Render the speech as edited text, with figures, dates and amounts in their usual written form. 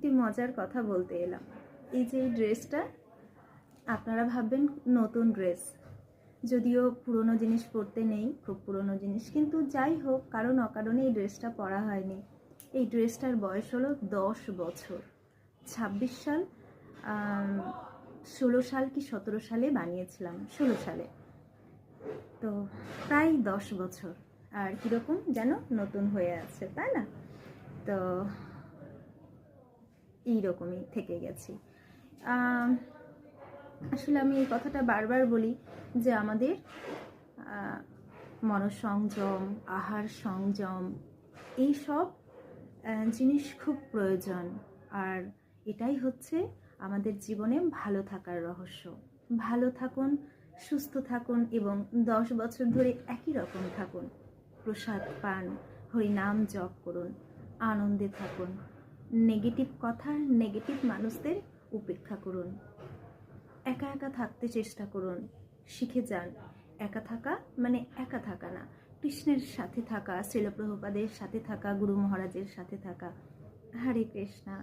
একটি মজার কথা বলতে এলাম। এই যে এই ড্রেসটা, আপনারা ভাববেন নতুন ড্রেস, যদিও পুরনো জিনিস পরতে নেই, খুব পুরনো জিনিস, কিন্তু যাই হোক, কারণ অকারণে এই ড্রেসটা পরা হয়নি। এই ড্রেসটার বয়স হলো 10 বছর। 26 সাল, 16 সাল কি 17 সালে বানিয়েছিলাম, 16 সালে। তো প্রায় 10 বছর, আর কীরকম যেন নতুন হয়ে আছে, তাই না? তো এইরকমই থেকে গেছি। আসলে আমি এই কথাটা বারবার বলি যে আমাদের মনঃসংযম, আহার সংযম, এই সব জিনিস খুব প্রয়োজন। আর এটাই হচ্ছে আমাদের জীবনে ভালো থাকার রহস্য। ভালো থাকুন, সুস্থ থাকুন এবং 10 বছর ধরে একই রকম থাকুন। প্রসাদ পান, হরিনাম জপ করুন, আনন্দে থাকুন। নেগেটিভ কথা, নেগেটিভ মানুষদের উপেক্ষা করুন। একা একা থাকতে চেষ্টা করুন, শিখে যান। একা থাকা মানে একা থাকা না, কৃষ্ণের সাথে থাকা, শ্রীল প্রভুপাদের সাথে থাকা, গুরু মহারাজের সাথে থাকা। হরে কৃষ্ণা।